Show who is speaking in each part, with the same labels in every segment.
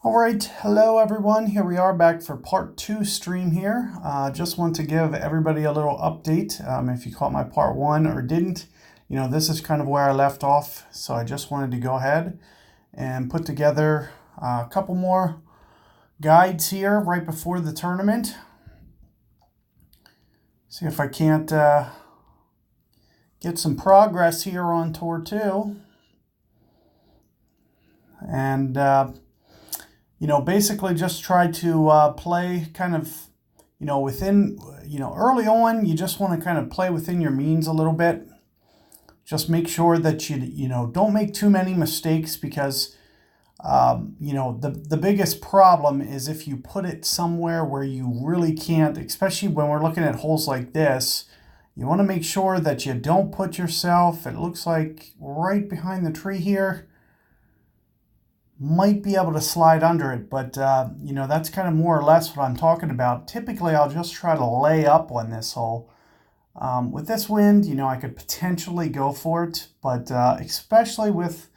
Speaker 1: All right, hello everyone. Here we are back for part 2 stream here. Just want to give everybody a little update. If you caught my part 1 or didn't, this is kind of where I left off. So I just wanted to go ahead and put together a couple more guides here right before the tournament. See if I can't get some progress here on tour 2. And basically just try to play kind of, within, early on, you just want to kind of play within your means a little bit. Just make sure that you don't make too many mistakes because, the biggest problem is if you put it somewhere where you really can't, especially when we're looking at holes like this, you want to make sure that you don't put yourself, it looks like right behind the tree here. Might be able to slide under it, but that's kind of more or less what I'm talking about. Typically, I'll just try to lay up on this hole. With this wind, I could potentially go for it, but especially with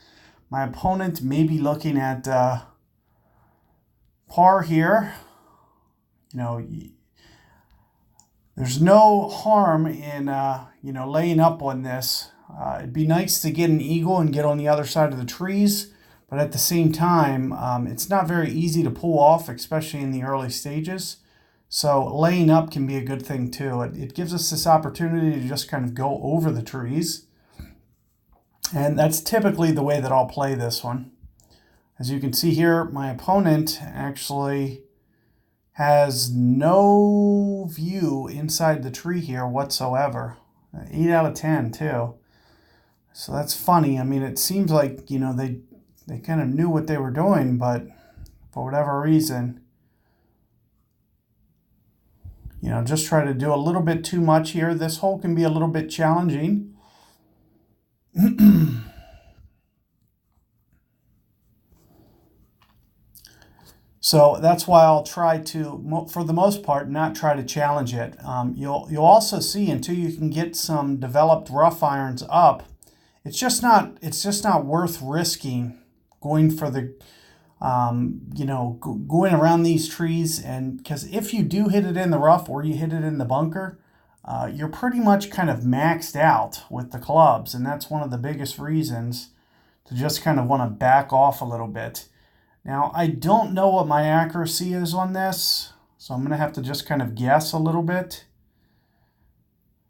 Speaker 1: my opponent maybe looking at par here, there's no harm in laying up on this. It'd be nice to get an eagle and get on the other side of the trees. But at the same time, it's not very easy to pull off, especially in the early stages. So laying up can be a good thing too. It gives us this opportunity to just kind of go over the trees. And that's typically the way that I'll play this one. As you can see here, my opponent actually has no view inside the tree here whatsoever. 8 out of 10 too. So that's funny. I mean, it seems like, they kind of knew what they were doing, but for whatever reason, just try to do a little bit too much here. This hole can be a little bit challenging. So that's why I'll try to, for the most part, not try to challenge it. You'll also see until you can get some developed rough irons up, it's just not worth risking going for the, going around these trees. And because if you do hit it in the rough or you hit it in the bunker, you're pretty much kind of maxed out with the clubs. And that's one of the biggest reasons to just kind of want to back off a little bit. Now, I don't know what my accuracy is on this, so I'm going to have to just kind of guess a little bit.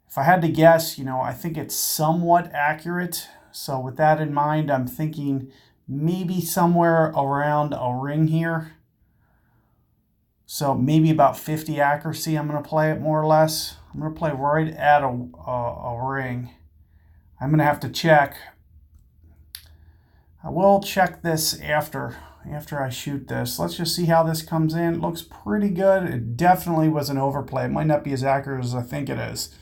Speaker 1: If I had to guess, I think it's somewhat accurate. So with that in mind, I'm thinking maybe somewhere around a ring here. So maybe about 50 accuracy, I'm going to play it more or less. I'm going to play right at a ring. I'm going to have to check. I will check this after I shoot this. Let's just see how this comes in. It looks pretty good. It definitely was an overplay. It might not be as accurate as I think it is.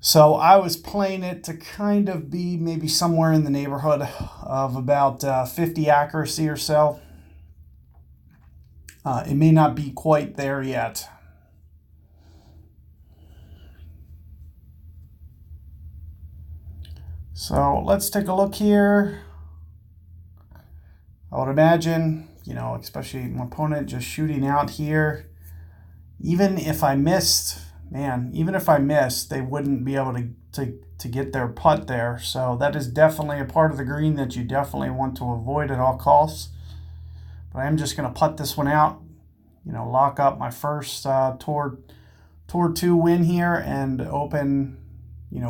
Speaker 1: So I was playing it to kind of be maybe somewhere in the neighborhood of about 50 accuracy or so. It may not be quite there yet. So let's take a look here. I would imagine, especially my opponent just shooting out here. Even if I missed, they wouldn't be able to get their putt there. So that is definitely a part of the green that you definitely want to avoid at all costs. But I am just going to putt this one out, lock up my first Tour 2 win here and open,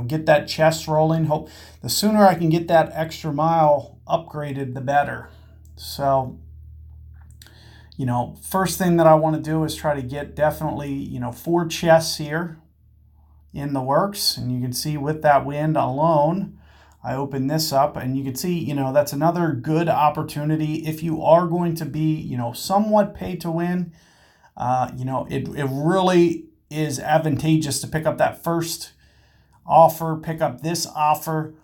Speaker 1: get that chest rolling. Hope the sooner I can get that extra mile upgraded, the better. So, first thing that I want to do is try to get definitely, 4 chests here in the works. And you can see with that wind alone, I open this up and you can see, that's another good opportunity. If you are going to be, somewhat pay to win, it really is advantageous to pick up that first offer, pick up this offer.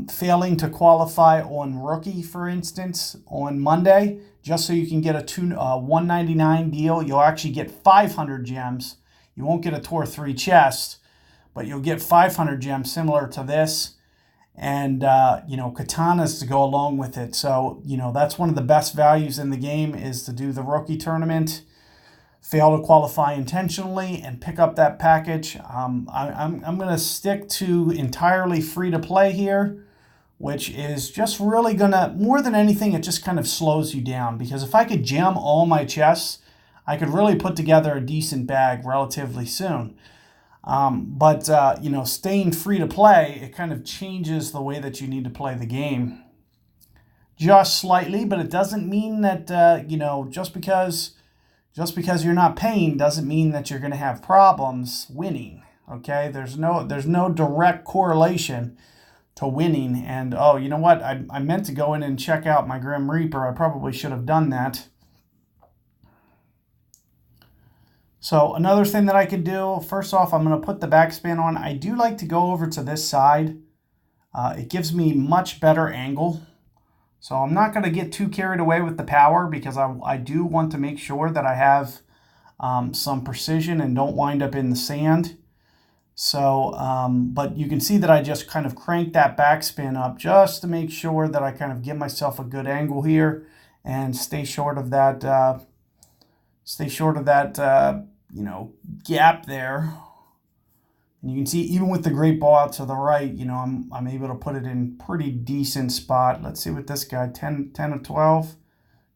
Speaker 1: Failing to qualify on rookie, for instance, on Monday, just so you can get a $199 deal. You'll actually get 500 gems. You won't get a Tour 3 chest, but you'll get 500 gems similar to this. and katanas to go along with it. So that's one of the best values in the game, is to do the rookie tournament, fail to qualify intentionally, and pick up that package. I'm going to stick to entirely free to play here, which is just really gonna, more than anything, it just kind of slows you down, because if I could gem all my chests, I could really put together a decent bag relatively soon. But staying free to play, it kind of changes the way that you need to play the game just slightly, but it doesn't mean that, just because you're not paying doesn't mean that you're going to have problems winning. Okay. There's no direct correlation to winning. And, oh, you know what? I meant to go in and check out my Grim Reaper. I probably should have done that. So another thing that I could do, first off, I'm going to put the backspin on. I do like to go over to this side. It gives me much better angle. So I'm not going to get too carried away with the power, because I do want to make sure that I have some precision and don't wind up in the sand. So, but you can see that I just kind of crank that backspin up just to make sure that I kind of give myself a good angle here and stay short of that, gap there. And you can see, even with the great ball out to the right, I'm able to put it in pretty decent spot. Let's see what this guy, 10 of 12,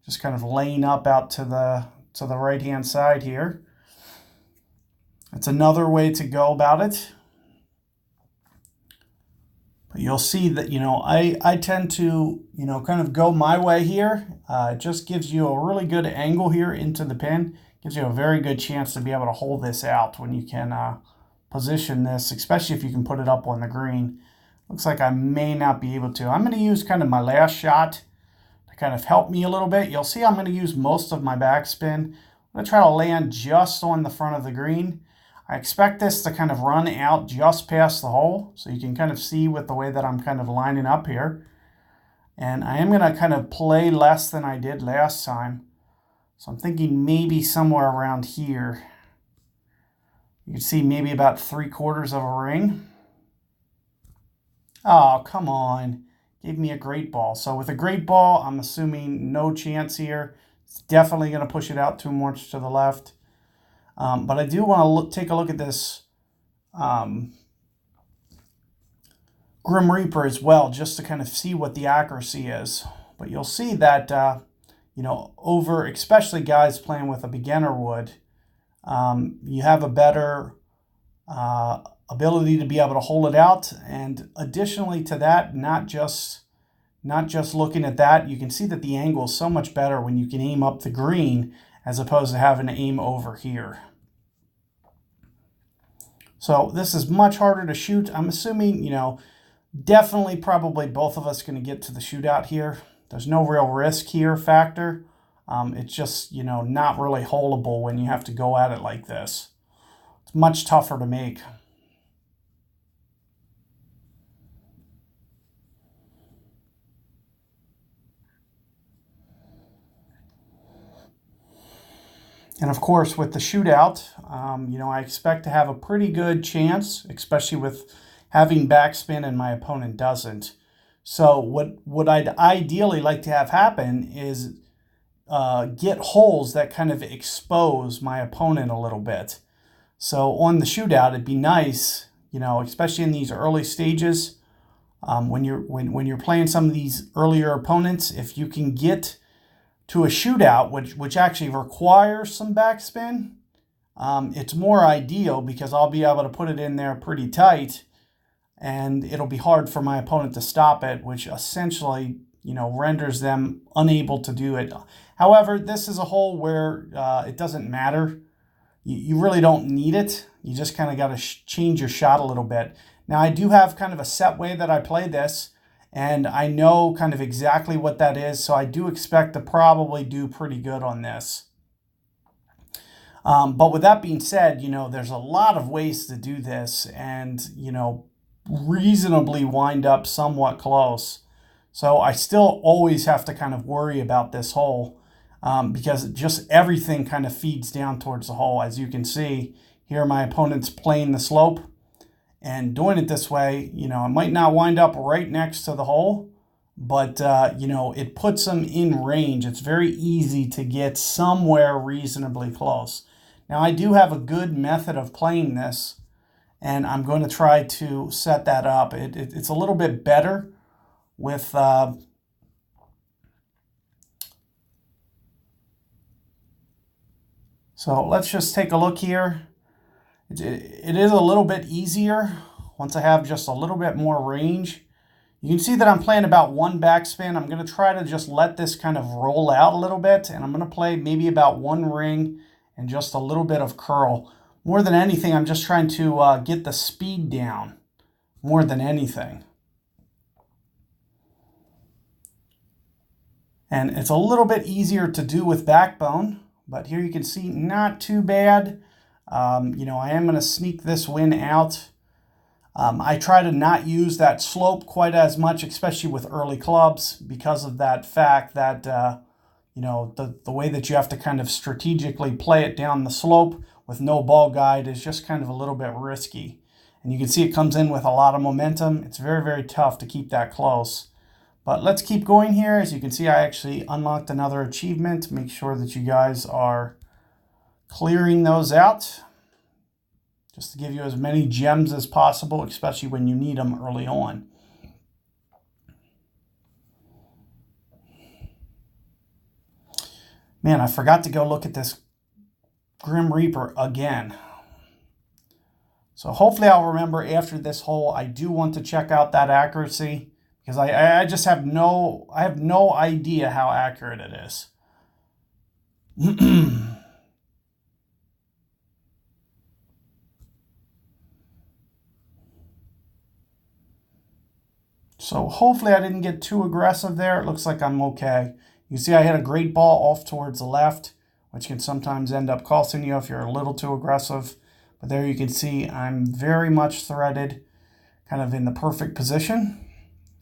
Speaker 1: just kind of laying up out to the right-hand side here. That's another way to go about it. But you'll see that, I tend to, kind of go my way here. It just gives you a really good angle here into the pin. Gives you a very good chance to be able to hold this out when you can position this, especially if you can put it up on the green. Looks like I may not be able to. I'm going to use kind of my last shot to kind of help me a little bit. You'll see I'm going to use most of my backspin. I'm going to try to land just on the front of the green. I expect this to kind of run out just past the hole, so you can kind of see with the way that I'm kind of lining up here. And I am going to kind of play less than I did last time. So I'm thinking maybe somewhere around here. You can see maybe about 3/4 of a ring. Oh, come on. Gave me a great ball. So with a great ball, I'm assuming no chance here. It's definitely going to push it out too much to the left. But I do want to take a look at this Grim Reaper as well, just to kind of see what the accuracy is. But you'll see that, over, especially guys playing with a beginner wood, you have a better ability to be able to hold it out. And additionally to that, not just looking at that, you can see that the angle is so much better when you can aim up the green as opposed to having to aim over here. So this is much harder to shoot. I'm assuming, definitely probably both of us going to get to the shootout here. There's no real risk here factor. It's just, not really holeable when you have to go at it like this. It's much tougher to make. And of course, with the shootout, I expect to have a pretty good chance, especially with having backspin and my opponent doesn't. So what I'd ideally like to have happen is get holes that kind of expose my opponent a little bit. So on the shootout, it'd be nice, especially in these early stages, when you're playing some of these earlier opponents, if you can get to a shootout, which actually requires some backspin, it's more ideal, because I'll be able to put it in there pretty tight, and it'll be hard for my opponent to stop it, which essentially, renders them unable to do it. However, this is a hole where it doesn't matter. You really don't need it. You just kind of got to change your shot a little bit. Now, I do have kind of a set way that I play this, and I know kind of exactly what that is, so I do expect to probably do pretty good on this. But with that being said, there's a lot of ways to do this and, reasonably wind up somewhat close. So I still always have to kind of worry about this hole, because just everything kind of feeds down towards the hole. As you can see here, my opponent's playing the slope, And doing it this way, you know, it might not wind up right next to the hole, but, you know, it puts them in range. It's very easy to get somewhere reasonably close. Now, I do have a good method of playing this, and I'm going to try to set that up. It's a little bit better with so let's just take a look here. It is a little bit easier once I have just a little bit more range. You can see that I'm playing about one backspin. I'm going to try to just let this kind of roll out a little bit, and I'm going to play maybe about one ring and just a little bit of curl. More than anything, I'm just trying to get the speed down more than anything. And it's a little bit easier to do with backbone, but here you can see not too bad. You know, I am going to sneak this win out. I try to not use that slope quite as much, especially with early clubs, because of that fact that, you know, the way that you have to kind of strategically play it down the slope with no ball guide is just kind of a little bit risky. And you can see it comes in with a lot of momentum. It's very, very tough to keep that close. But let's keep going here. As you can see, I actually unlocked another achievement. Make sure that you guys are clearing those out, just to give you as many gems as possible, especially when you need them early on. Man, I forgot to go look at this Grim Reaper again. So hopefully I'll remember after this hole. I do want to check out that accuracy, because I just have no idea how accurate it is. So hopefully I didn't get too aggressive there. It looks like I'm okay. You see I hit a great ball off towards the left, which can sometimes end up costing you if you're a little too aggressive. But there you can see I'm very much threaded, kind of in the perfect position.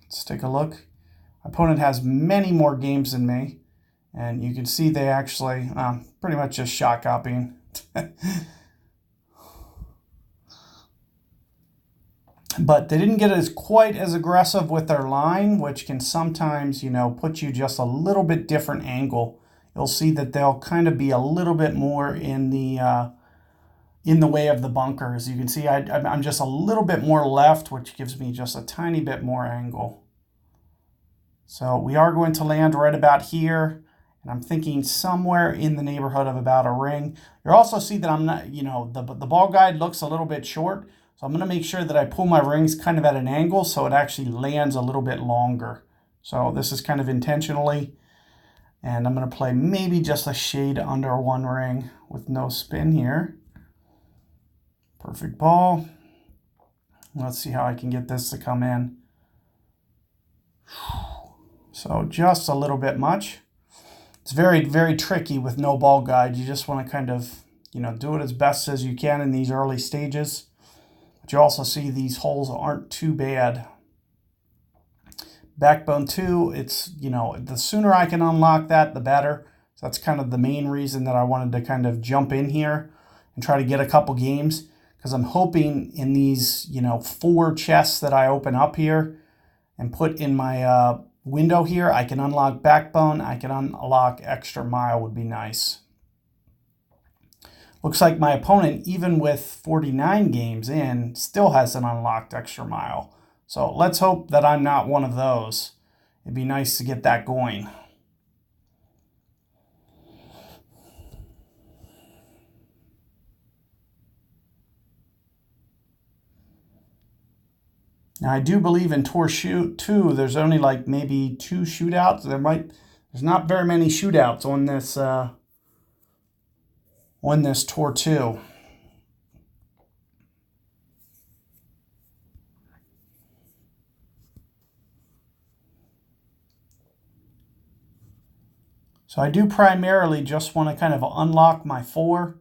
Speaker 1: Let's take a look. My opponent has many more games than me. And you can see they actually pretty much just shot copying. But they didn't get quite as aggressive with their line, which can sometimes, you know, put you just a little bit different angle. You'll see that they'll kind of be a little bit more in the way of the bunker. As you can see, I'm just a little bit more left, which gives me just a tiny bit more angle. So we are going to land right about here. And I'm thinking somewhere in the neighborhood of about a ring. You'll also see that I'm not, you know, the ball guide looks a little bit short. So I'm going to make sure that I pull my rings kind of at an angle so it actually lands a little bit longer. So this is kind of intentionally. And I'm going to play maybe just a shade under one ring with no spin here. Perfect ball. Let's see how I can get this to come in. So just a little bit much. It's very, very tricky with no ball guide. You just want to kind of, you know, do it as best as you can in these early stages. But you also see these holes aren't too bad. Backbone 2, it's, you know, the sooner I can unlock that, the better. So that's kind of the main reason that I wanted to kind of jump in here and try to get a couple games. Because I'm hoping in these, you know, 4 chests that I open up here and put in my window here, I can unlock backbone, I can unlock extra mile would be nice. Looks like my opponent, even with 49 games in, still hasn't unlocked extra mile. So let's hope that I'm not one of those. It'd be nice to get that going. Now I do believe in Tour 2, there's only like maybe 2 shootouts. There's not very many shootouts on this Tour 2. So I do primarily just want to kind of unlock my 4.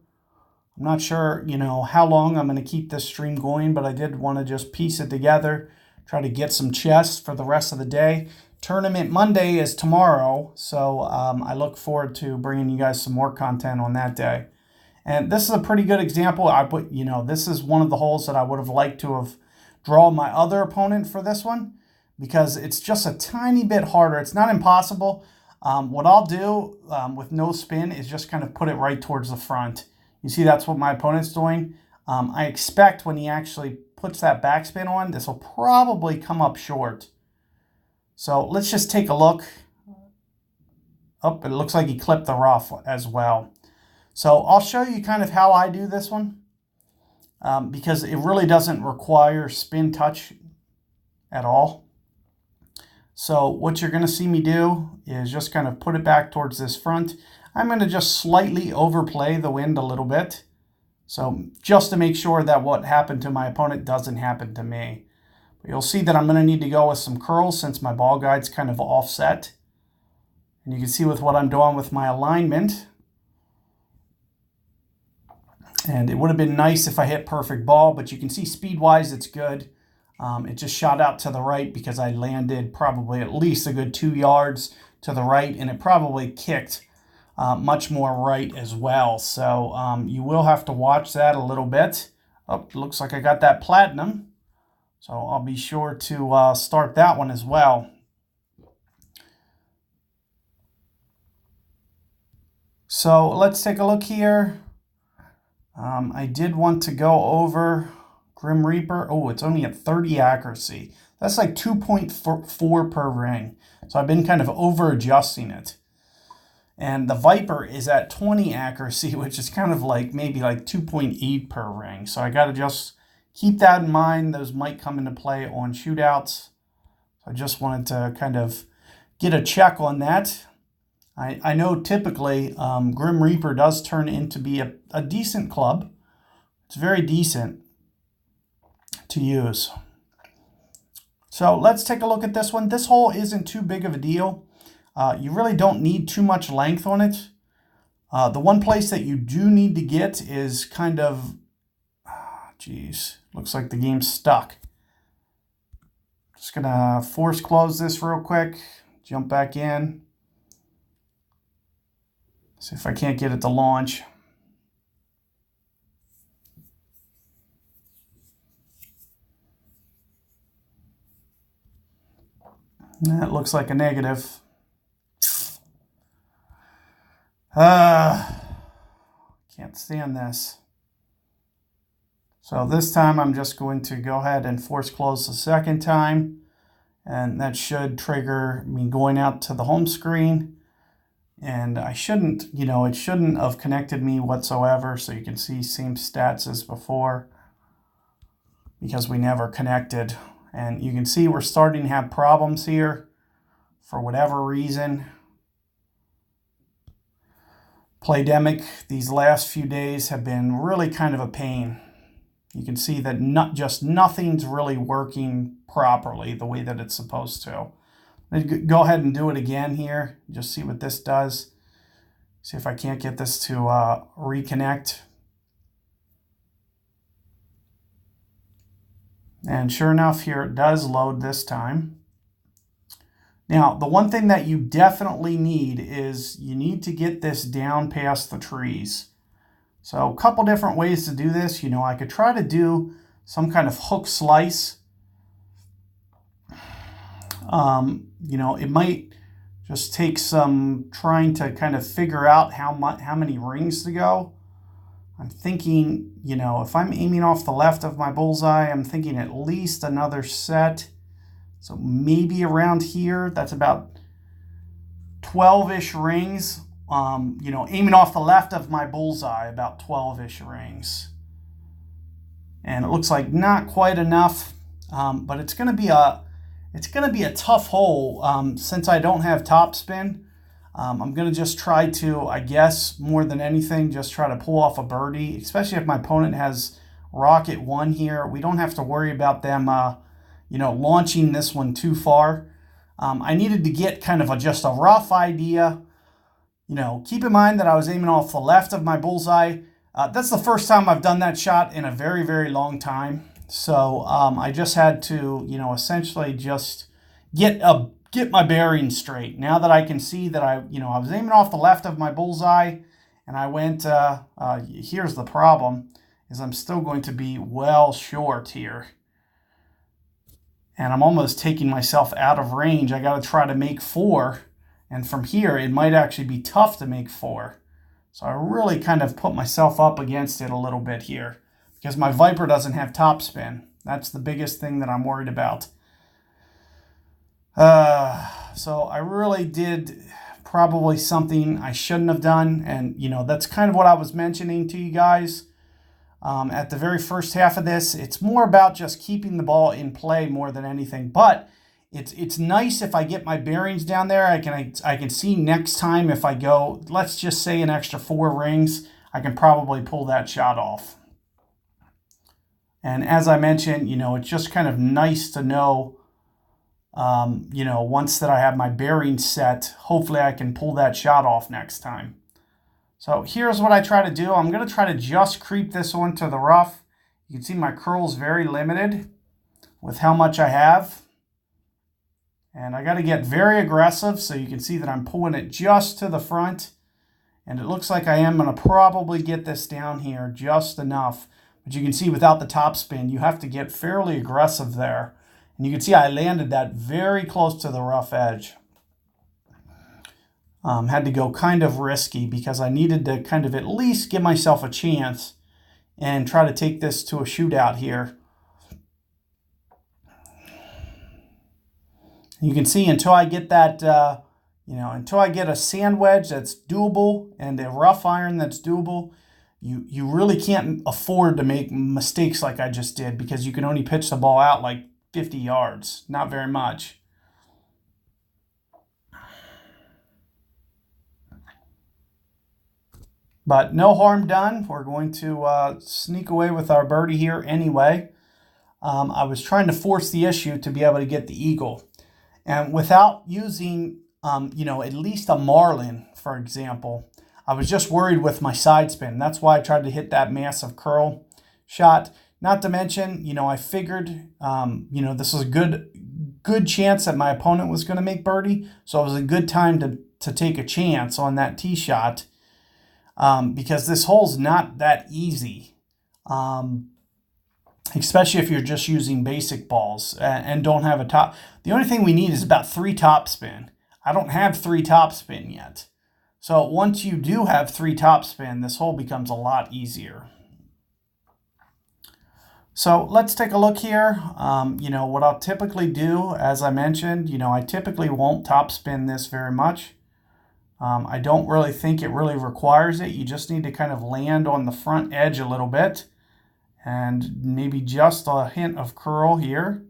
Speaker 1: I'm not sure, you know, how long I'm going to keep this stream going, but I did want to just piece it together, try to get some chests for the rest of the day. Tournament Monday is tomorrow, so I look forward to bringing you guys some more content on that day. And this is a pretty good example. You know, this is one of the holes that I would have liked to have draw my other opponent for this one because it's just a tiny bit harder. It's not impossible. What I'll do with no spin is just kind of put it right towards the front. You see that's what my opponent's doing. I expect when he actually puts that backspin on, this will probably come up short. So let's just take a look. Oh, it looks like he clipped the rough as well. So I'll show you kind of how I do this one because it really doesn't require spin touch at all. So what you're going to see me do is just kind of put it back towards this front. I'm going to just slightly overplay the wind a little bit. So just to make sure that what happened to my opponent doesn't happen to me. But you'll see that I'm going to need to go with some curls since my ball guide's kind of offset. And you can see with what I'm doing with my alignment. And it would have been nice if I hit perfect ball, but you can see speed-wise it's good. It just shot out to the right because I landed probably at least a good 2 yards to the right, and it probably kicked much more right as well. So you will have to watch that a little bit. Oh, looks like I got that platinum. So I'll be sure to start that one as well. So let's take a look here. I did want to go over Grim Reaper. Oh, it's only at 30 accuracy. That's like 2.4 per ring. So I've been kind of over adjusting it. And the Viper is at 20 accuracy, which is kind of like maybe like 2.8 per ring. So I got to just keep that in mind. Those might come into play on shootouts. So I just wanted to kind of get a check on that. I know typically Grim Reaper does turn into be a decent club. It's very decent to use. So let's take a look at this one. This hole isn't too big of a deal. You really don't need too much length on it. The one place that you do need to get is kind of, geez, looks like the game's stuck. Just gonna force close this real quick, jump back in. See if I can't get it to launch. That looks like a negative. Can't stand this. So this time I'm just going to go ahead and force close the second time. And that should trigger me going out to the home screen. And I shouldn't, it shouldn't have connected me whatsoever. So you can see same stats as before because we never connected. And you can see we're starting to have problems here for whatever reason. Playdemic, these last few days have been really kind of a pain. You can see that nothing's really working properly the way that it's supposed to. Go ahead and do it again here. Just see what this does. See if I can't get this to reconnect. And sure enough, here it does load this time. Now, the one thing that you definitely need is you need to get this down past the trees. So a couple different ways to do this. I could try to do some kind of hook slice. It might just take some trying to kind of figure out how many rings to go. I'm thinking, if I'm aiming off the left of my bullseye, I'm thinking at least another set. So maybe around here, that's about 12-ish rings. Aiming off the left of my bullseye, about 12-ish rings. And it looks like not quite enough, but it's going to be a tough hole since I don't have topspin. I'm going to just try to, I guess, more than anything, just try to pull off a birdie, especially if my opponent has Rocket 1 here. We don't have to worry about them, launching this one too far. I needed to get kind of just a rough idea. Keep in mind that I was aiming off the left of my bullseye. That's the first time I've done that shot in a very, very long time. So I just had to, essentially just get my bearings straight. Now that I can see that I was aiming off the left of my bullseye, and I went, here's the problem, is I'm still going to be well short here. and I'm almost taking myself out of range. I got to try to make 4, and from here it might actually be tough to make 4. So I really kind of put myself up against it a little bit here because my Viper doesn't have topspin. That's the biggest thing that I'm worried about. So I really did probably something I shouldn't have done, and that's kind of what I was mentioning to you guys. At the very first half of this, it's more about just keeping the ball in play more than anything. But it's nice if I get my bearings down there. I can see next time if I go, let's just say an extra 4 rings, I can probably pull that shot off. And as I mentioned, it's just kind of nice to know, once that I have my bearings set, hopefully I can pull that shot off next time. So here's what I try to do. I'm going to try to just creep this one to the rough. You can see my curl's very limited with how much I have. And I got to get very aggressive so you can see that I'm pulling it just to the front. And it looks like I am going to probably get this down here just enough. But you can see without the topspin, you have to get fairly aggressive there. And you can see I landed that very close to the rough edge. Had to go kind of risky because I needed to kind of at least give myself a chance and try to take this to a shootout here. You can see until I get that, until I get a sand wedge that's doable and a rough iron that's doable, you really can't afford to make mistakes like I just did because you can only pitch the ball out like 50 yards, not very much. But no harm done. We're going to sneak away with our birdie here anyway. I was trying to force the issue to be able to get the eagle. And without using, at least a marlin, for example, I was just worried with my side spin. That's why I tried to hit that massive curl shot. Not to mention, I figured, this was a good chance that my opponent was going to make birdie. So it was a good time to take a chance on that tee shot. Because this hole's not that easy, especially if you're just using basic balls and don't have a top. The only thing we need is about 3 topspin. I don't have 3 topspin yet. So once you do have 3 topspin, this hole becomes a lot easier. So let's take a look here. What I'll typically do, as I mentioned, I typically won't topspin this very much. I don't really think it really requires it. You just need to kind of land on the front edge a little bit and maybe just a hint of curl here.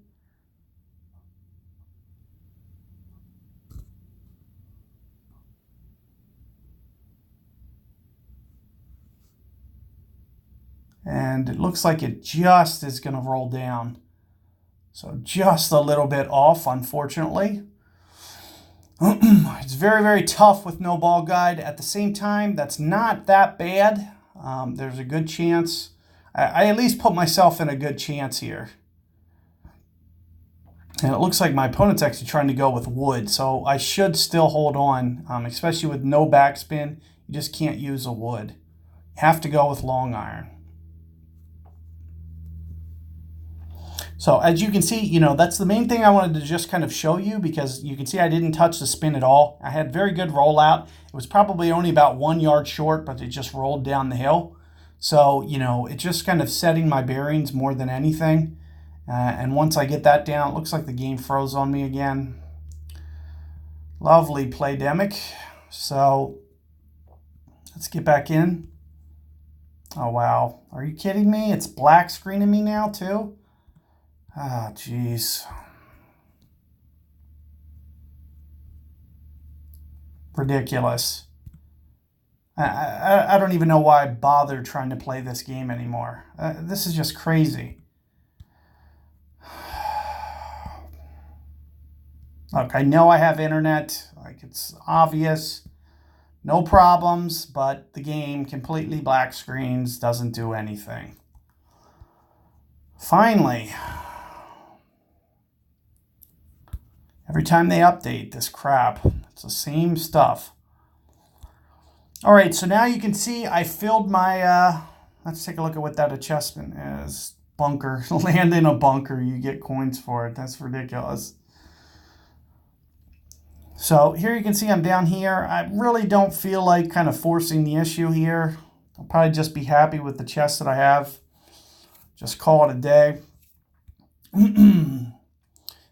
Speaker 1: And it looks like it just is going to roll down. So just a little bit off, unfortunately. It's very, very tough with no ball guide. At the same time, that's not that bad. There's a good chance. I at least put myself in a good chance here. And it looks like my opponent's actually trying to go with wood, so I should still hold on, especially with no backspin. You just can't use a wood. You have to go with long iron. So as you can see, that's the main thing I wanted to just kind of show you because you can see I didn't touch the spin at all. I had very good rollout. It was probably only about 1 yard short, but it just rolled down the hill. So, it's just kind of setting my bearings more than anything. And once I get that down, it looks like the game froze on me again. Lovely playdemic. So let's get back in. Oh, wow. Are you kidding me? It's black screening me now too? Ah, jeez. Ridiculous. I don't even know why I bothered trying to play this game anymore. This is just crazy. Look, I know I have internet. Like, it's obvious. No problems, but the game completely black screens, doesn't do anything. Finally. Every time they update this crap, it's the same stuff. All right, so now you can see I filled my, let's take a look at what that adjustment is. bunker, land in a bunker, you get coins for it. That's ridiculous. So here you can see I'm down here. I really don't feel like kind of forcing the issue here. I'll probably just be happy with the chest that I have. Just call it a day.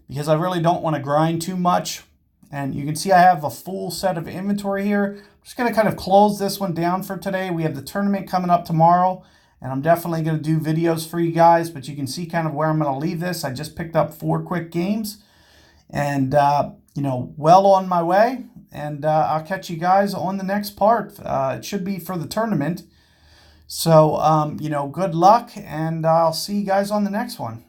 Speaker 1: Because I really don't want to grind too much. And you can see I have a full set of inventory here. I'm just going to kind of close this one down for today. We have the tournament coming up tomorrow. And I'm definitely going to do videos for you guys. But you can see kind of where I'm going to leave this. I just picked up 4 quick games. And, you know, well on my way. And I'll catch you guys on the next part. It should be for the tournament. So, you know, good luck. And I'll see you guys on the next one.